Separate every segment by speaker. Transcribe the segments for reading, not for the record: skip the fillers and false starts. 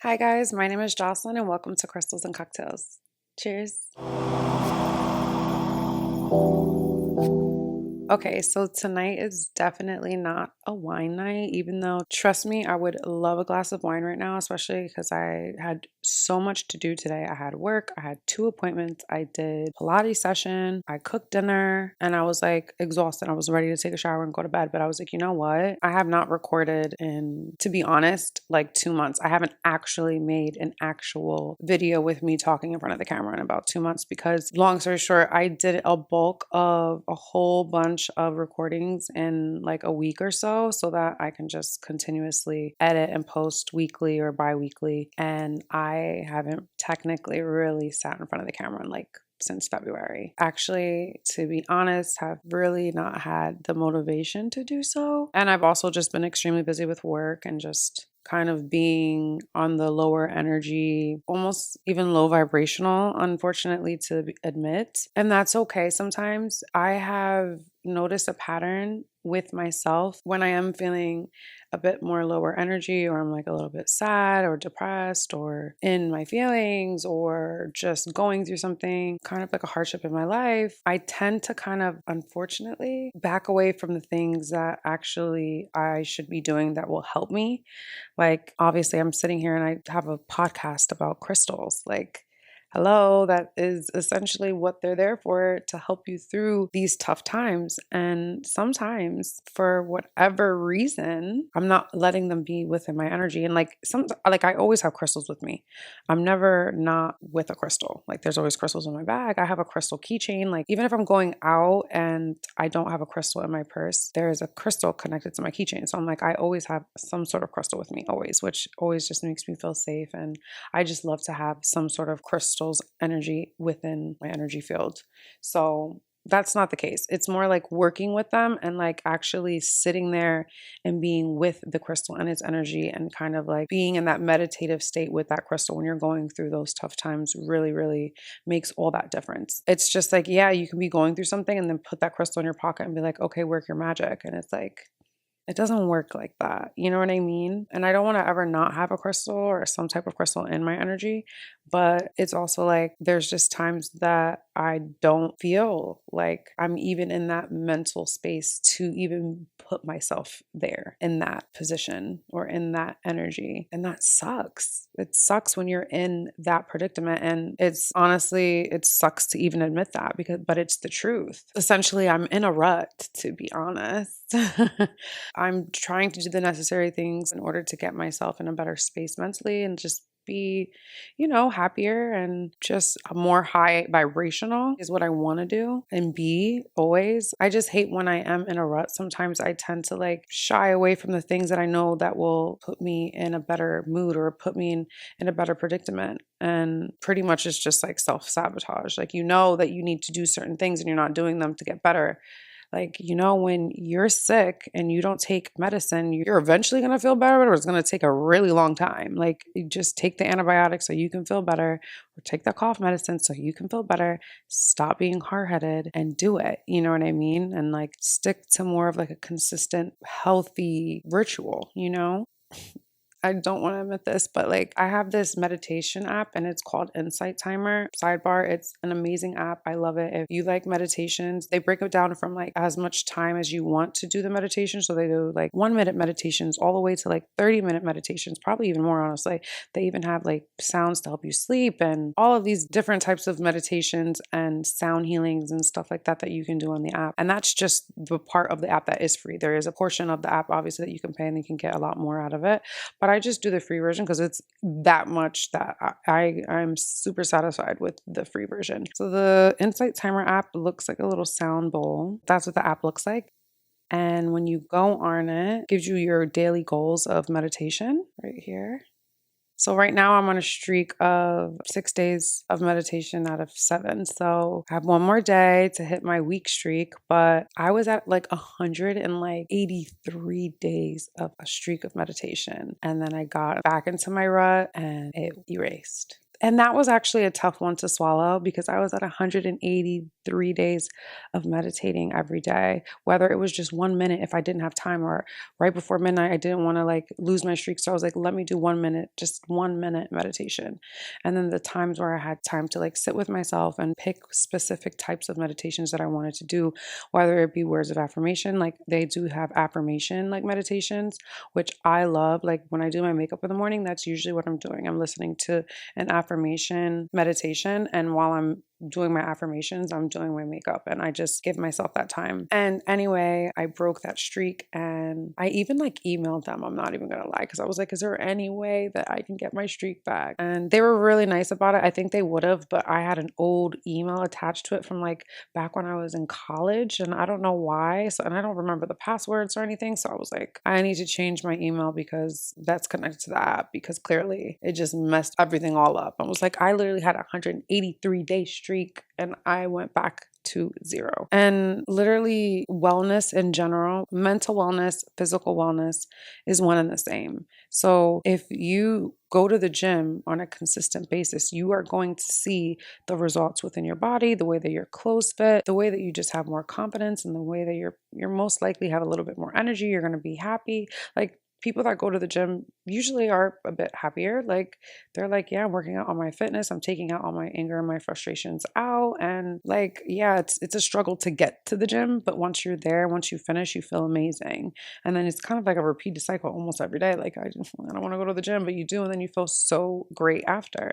Speaker 1: Hi guys, my name is Jocelyn and welcome to Crystals and Cocktails. Cheers. Okay, so tonight is definitely not a wine night, even though, trust me, I would love a glass of wine right now, especially because I had so much to do today. I had work, I had 2 appointments, I did Pilates session, I cooked dinner, and I was like exhausted. I was ready to take a shower and go to bed, but I was like, you know what? I have not recorded in, to be honest, like 2 months. I haven't actually made an actual video with me talking in front of the camera in about 2 months because, long story short, I did a bulk of a whole bunch of recordings in like a week or so that I can just continuously edit and post weekly or bi-weekly. And I haven't technically really sat in front of the camera in like since February. Actually, to be honest, have really not had the motivation to do so. And I've also just been extremely busy with work and just kind of being on the lower energy, almost even low vibrational, unfortunately, to admit. And that's okay sometimes. I have noticed a pattern with myself when I am feeling a bit more lower energy, or I'm like a little bit sad or depressed or in my feelings or just going through something kind of like a hardship in my life. I tend to kind of, unfortunately, back away from the things that actually I should be doing that will help me. Like, obviously, I'm sitting here and I have a podcast about crystals. Like, hello, that is essentially what they're there for, to help you through these tough times. And sometimes, for whatever reason, I'm not letting them be within my energy. And like I always have crystals with me. I'm never not with a crystal. Like, there's always crystals in my bag. I have a crystal keychain. Like, even if I'm going out and I don't have a crystal in my purse, there is a crystal connected to my keychain. So I'm like, I always have some sort of crystal with me, always, which always just makes me feel safe. And I just love to have some sort of crystal's energy within my energy field. So that's not the case. It's more like working with them and like actually sitting there and being with the crystal and its energy and kind of like being in that meditative state with that crystal when you're going through those tough times really, really makes all that difference. It's just like, yeah, you can be going through something and then put that crystal in your pocket and be like, okay, work your magic. And it's like, it doesn't work like that. You know what I mean? And I don't want to ever not have a crystal or some type of crystal in my energy. But it's also like there's just times that I don't feel like I'm even in that mental space to even put myself there in that position or in that energy. And that sucks. It sucks when you're in that predicament. And it's honestly, it sucks to even admit that but it's the truth. Essentially, I'm in a rut, to be honest. I'm trying to do the necessary things in order to get myself in a better space mentally and just be, happier and just more high vibrational is what I want to do and be always. I just hate when I am in a rut. Sometimes I tend to like shy away from the things that I know that will put me in a better mood or put me in a better predicament. And pretty much it's just like self-sabotage. Like, you know that you need to do certain things and you're not doing them to get better. Like, when you're sick and you don't take medicine, you're eventually going to feel better, but it's going to take a really long time. Like, you just take the antibiotics so you can feel better, or take the cough medicine so you can feel better. Stop being hard-headed and do it. You know what I mean? And like stick to more of like a consistent, healthy ritual. I don't want to admit this, but like I have this meditation app and it's called Insight Timer. Sidebar, it's an amazing app. I love it. If you like meditations, they break it down from like as much time as you want to do the meditation. So they do like 1 minute meditations all the way to like 30-minute meditations, probably even more, honestly. They even have like sounds to help you sleep and all of these different types of meditations and sound healings and stuff like that you can do on the app. And that's just the part of the app that is free. There is a portion of the app, obviously, that you can pay and you can get a lot more out of it. But I just do the free version because it's that much that I'm super satisfied with the free version. So the Insight Timer app looks like a little sound bowl. That's what the app looks like. And when you go on it, it gives you your daily goals of meditation right here. So right now I'm on a streak of 6 days of meditation out of 7. So I have one more day to hit my week streak, but I was at like 183 days of a streak of meditation. And then I got back into my rut and it erased. And that was actually a tough one to swallow because I was at 183 days of meditating every day, whether it was just 1 minute if I didn't have time, or right before midnight, I didn't want to like lose my streak. So I was like, let me do 1 minute, just 1 minute meditation. And then the times where I had time to like sit with myself and pick specific types of meditations that I wanted to do, whether it be words of affirmation, like they do have affirmation like meditations, which I love. Like when I do my makeup in the morning, that's usually what I'm doing. I'm listening to an affirmation meditation. And while I'm doing my affirmations, I'm doing my makeup, and I just give myself that time. And anyway, I broke that streak, and I even like emailed them. I'm not even gonna lie, because I was like, is there any way that I can get my streak back? And they were really nice about it. I think they would have, but I had an old email attached to it from like back when I was in college, and I don't know why. So, and I don't remember the passwords or anything. So I was like, I need to change my email because that's connected to the app, because clearly it just messed everything all up. I was like, I literally had a 183-day streak and I went back to zero. And literally, wellness in general, mental wellness, physical wellness is one and the same. So if you go to the gym on a consistent basis, you are going to see the results within your body, the way that your clothes fit, the way that you just have more confidence, and the way that you're most likely have a little bit more energy. You're going to be happy. Like, people that go to the gym usually are a bit happier. Like, they're like, yeah, I'm working out on my fitness. I'm taking out all my anger and my frustrations out. And like, yeah, it's a struggle to get to the gym, but once you're there, once you finish, you feel amazing. And then it's kind of like a repeated cycle almost every day. Like, I don't want to go to the gym, but you do, and then you feel so great after.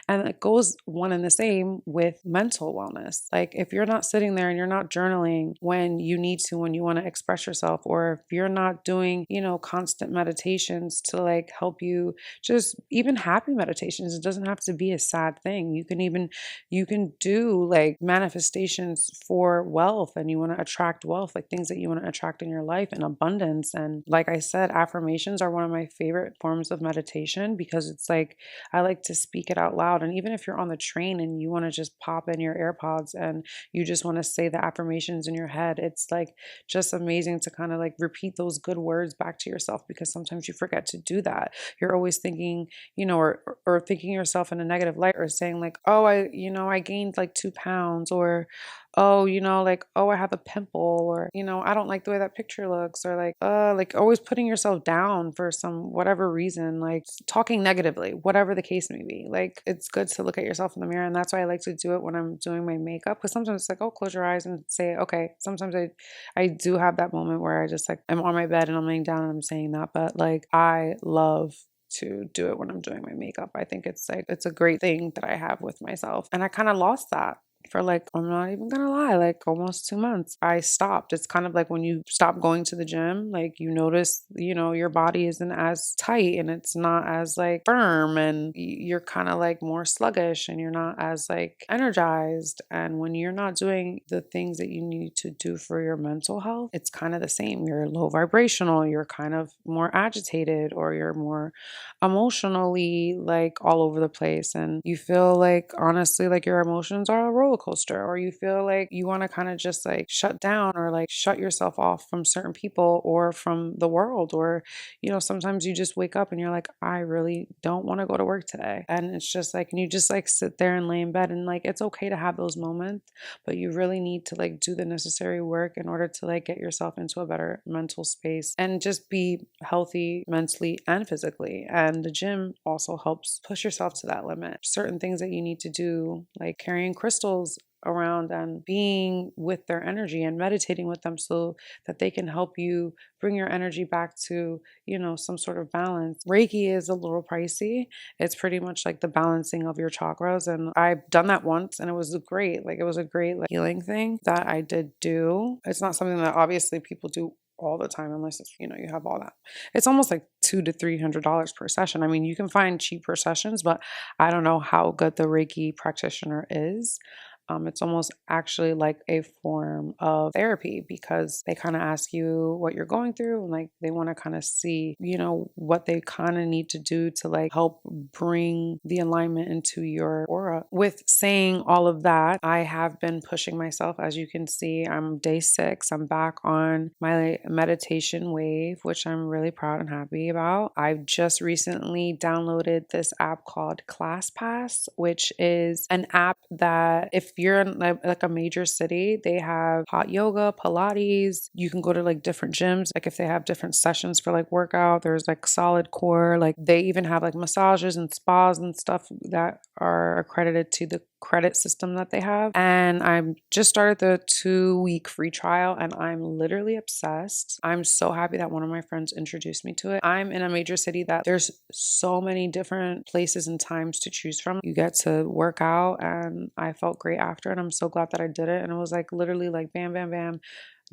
Speaker 1: And it goes one and the same with mental wellness. Like, if you're not sitting there and you're not journaling when you need to, when you want to express yourself, or if you're not doing, constant meditations to like help you, just even happy meditations, it doesn't have to be a sad thing. You can do like manifestations for wealth, and you want to attract wealth, like things that you want to attract in your life in abundance. And like I said, affirmations are one of my favorite forms of meditation, because it's like, I like to speak it out loud. And even if you're on the train and you want to just pop in your AirPods and you just want to say the affirmations in your head, it's like just amazing to kind of like repeat those good words back to yourself, because sometimes you forget to do that. You're always thinking, or thinking yourself in a negative light, or saying like, oh, I gained like 2 pounds, or oh, like, oh, I have a pimple, or, I don't like the way that picture looks, or like always putting yourself down for some whatever reason, like talking negatively, whatever the case may be. Like, it's good to look at yourself in the mirror. And that's why I like to do it when I'm doing my makeup, because sometimes it's like, oh, close your eyes and say, okay. Sometimes I do have that moment where I just like, I'm on my bed and I'm laying down and I'm saying that, but like, I love to do it when I'm doing my makeup. I think it's like, it's a great thing that I have with myself. And I kind of lost that for like, I'm not even gonna lie, like almost 2 months. I stopped. It's kind of like when you stop going to the gym, like you notice, your body isn't as tight and it's not as like firm, and you're kind of like more sluggish and you're not as like energized. And when you're not doing the things that you need to do for your mental health, it's kind of the same. You're low vibrational, you're kind of more agitated, or you're more emotionally like all over the place, and you feel like, honestly, like your emotions are a roller coaster, or you feel like you want to kind of just like shut down, or like shut yourself off from certain people or from the world, or sometimes you just wake up and you're like, I really don't want to go to work today. And it's just like, and you just like sit there and lay in bed, and like, it's okay to have those moments, but you really need to like do the necessary work in order to like get yourself into a better mental space and just be healthy mentally and physically. And the gym also helps push yourself to that limit. Certain things that you need to do, like carrying crystals around and being with their energy and meditating with them, so that they can help you bring your energy back to, some sort of balance. Reiki is a little pricey. It's pretty much like the balancing of your chakras. And I've done that once, and it was great. Like, it was a great like healing thing that I did do. It's not something that obviously people do all the time, unless it's, you have all that. It's almost like $200 to $300 per session. I mean, you can find cheaper sessions, but I don't know how good the Reiki practitioner is. It's almost actually like a form of therapy because they kind of ask you what you're going through and like they want to kind of see, what they kind of need to do to like help bring the alignment into your aura. With saying all of that, I have been pushing myself. As you can see, I'm day 6. I'm back on my meditation wave, which I'm really proud and happy about. I've just recently downloaded this app called ClassPass, which is an app that if you're in like a major city, they have hot yoga, Pilates. You can go to like different gyms. Like if they have different sessions for like workout, there's like solid core. Like they even have like massages and spas and stuff that are accredited to the credit system that they have. And I'm just started the 2-week free trial and I'm literally obsessed. I'm so happy that one of my friends introduced me to it. I'm in a major city that there's so many different places and times to choose from. You get to work out and I felt great after and I'm so glad that I did it. And it was like literally like bam, bam, bam.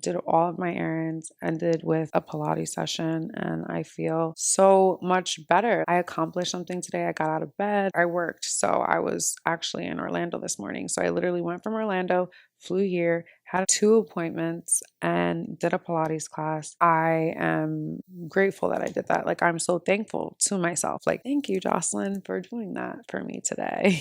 Speaker 1: Did all of my errands, ended with a Pilates session, and I feel so much better. I accomplished something today. I got out of bed. I worked. So I was actually in Orlando this morning. So I literally went from Orlando, flew here, had 2 appointments, and did a Pilates class. I am grateful that I did that. Like, I'm so thankful to myself. Like, thank you, Jocelyn, for doing that for me today.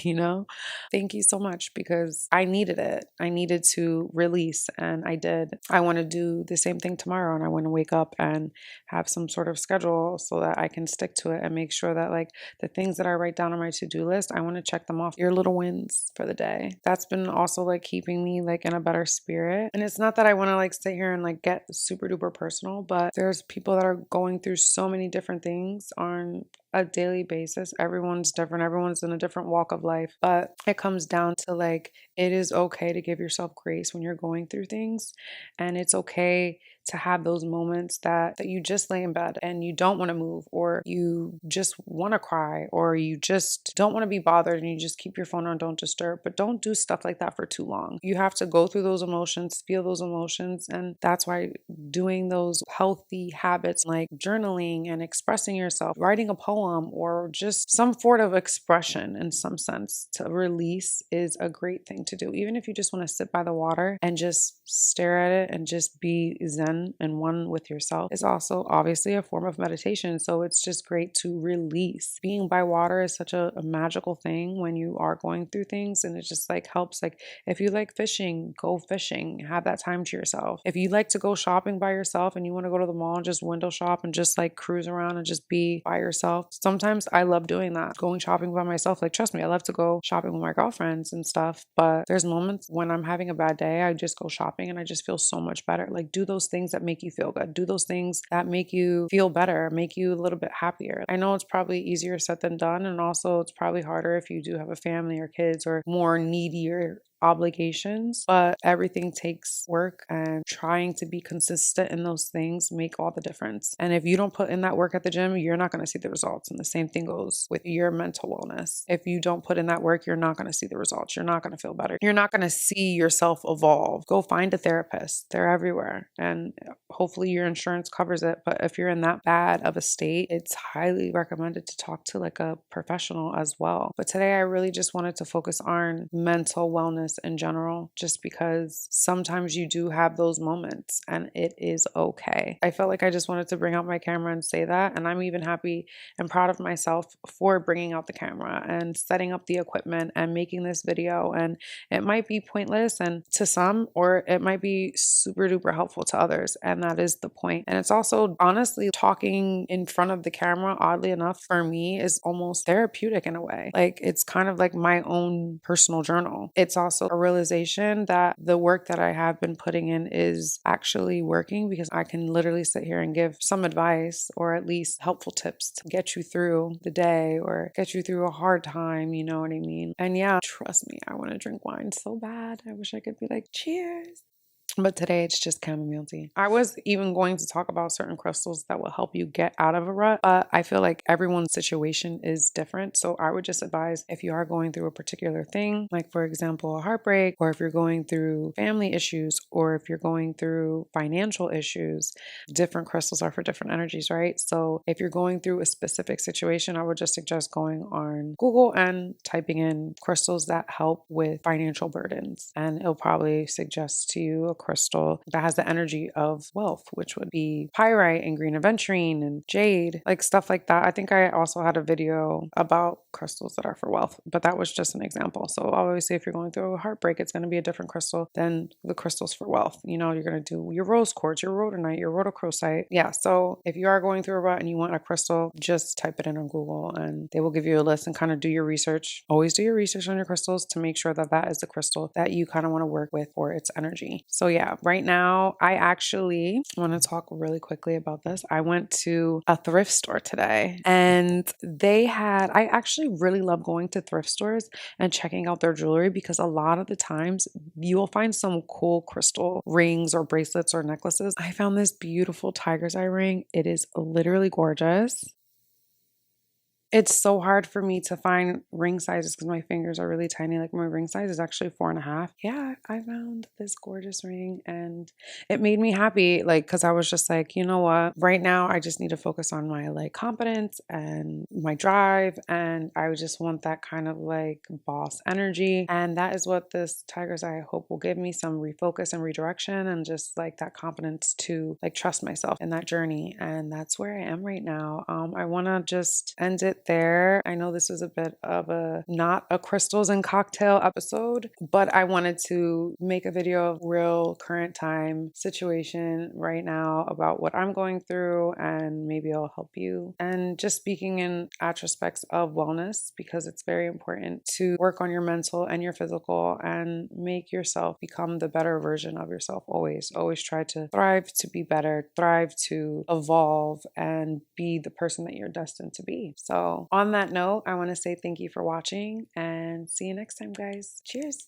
Speaker 1: Thank you so much because I needed it. I needed to release, and I did. I want to do the same thing tomorrow, and I want to wake up and have some sort of schedule so that I can stick to it and make sure that, like, the things that I write down on my to-do list, I want to check them off. Your little wins for the day. That's been also like keeping me like in a better spirit. And it's not that I want to like sit here and like get super duper personal, but there's people that are going through so many different things on a daily basis. Everyone's different. Everyone's in a different walk of life. But it comes down to like, it is okay to give yourself grace when you're going through things. And it's okay to have those moments that you just lay in bed and you don't want to move, or you just want to cry, or you just don't want to be bothered and you just keep your phone on don't disturb. But don't do stuff like that for too long. You have to go through those emotions, feel those emotions. And that's why doing those healthy habits like journaling and expressing yourself, writing a poem, or just some sort of expression in some sense to release is a great thing to do. Even if you just want to sit by the water and just stare at it and just be zen and one with yourself is also obviously a form of meditation. So it's just great to release. Being by water is such a magical thing when you are going through things, and it just like helps. Like if you like fishing, go fishing, have that time to yourself. If you like to go shopping by yourself and you want to go to the mall and just window shop and just like cruise around and just be by yourself. Sometimes I love doing that, going shopping by myself. Like trust me, I love to go shopping with my girlfriends and stuff, but there's moments when I'm having a bad day, I just go shopping and I just feel so much better. Like do those things that make you feel good. Do those things that make you feel better, make you a little bit happier. I know it's probably easier said than done, and also it's probably harder if you do have a family or kids or more needier obligations, but everything takes work, and trying to be consistent in those things make all the difference. And if you don't put in that work at the gym, you're not going to see the results. And the same thing goes with your mental wellness. If you don't put in that work, you're not going to see the results. You're not going to feel better. You're not going to see yourself evolve. Go find a therapist. They're everywhere. And hopefully your insurance covers it. But if you're in that bad of a state, it's highly recommended to talk to like a professional as well. But today I really just wanted to focus on mental wellness in general, just because sometimes you do have those moments and it is okay. I felt like I just wanted to bring out my camera and say that. And I'm even happy and proud of myself for bringing out the camera and setting up the equipment and making this video. And it might be pointless and to some, or it might be super duper helpful to others. And that is the point. And it's also honestly talking in front of the camera, oddly enough, for me is almost therapeutic in a way. Like it's kind of like my own personal journal. It's also a realization that the work that I have been putting in is actually working, because I can literally sit here and give some advice or at least helpful tips to get you through the day or get you through a hard time, you know what I mean? And yeah, trust me, I want to drink wine so bad. I wish I could be like, cheers. But today it's just chamomile tea. I was even going to talk about certain crystals that will help you get out of a rut, but I feel like everyone's situation is different. So I would just advise, if you are going through a particular thing, like for example, a heartbreak, or if you're going through family issues, or if you're going through financial issues, different crystals are for different energies, right? So if you're going through a specific situation, I would just suggest going on Google and typing in crystals that help with financial burdens. And it'll probably suggest to you a crystal that has the energy of wealth, which would be pyrite and green aventurine and jade, like stuff like that. I think I also had a video about crystals that are for wealth, but that was just an example. So obviously, if you're going through a heartbreak, it's going to be a different crystal than the crystals for wealth. You know, you're going to do your rose quartz, your rhodonite, your rhodochrosite. Yeah. So if you are going through a rut and you want a crystal, just type it in on Google and they will give you a list, and kind of do your research. Always do your research on your crystals to make sure that that is the crystal that you kind of want to work with for its energy. So yeah, right now I actually want to talk really quickly about this. I went to a thrift store today and I actually really love going to thrift stores and checking out their jewelry, because a lot of the times you will find some cool crystal rings or bracelets or necklaces. I found this beautiful tiger's eye ring. It is literally gorgeous. It's so hard for me to find ring sizes because my fingers are really tiny. Like my ring size is actually 4.5. Yeah, I found this gorgeous ring and it made me happy. Like, because I was just like, you know what? Right now, I just need to focus on my like confidence and my drive. And I just want that kind of like boss energy. And that is what this tiger's eye, I hope, will give me, some refocus and redirection and just like that confidence to like trust myself in that journey. And that's where I am right now. I want to just end it there. I know this was a bit of a not a crystals and cocktail episode, but I wanted to make a video of real current time situation right now about what I'm going through, and maybe it'll help you. And just speaking in aspects of wellness, because it's very important to work on your mental and your physical and make yourself become the better version of yourself. Always try to thrive to be better, thrive to evolve and be the person that you're destined to be. So on that note, I want to say thank you for watching and see you next time, guys. Cheers.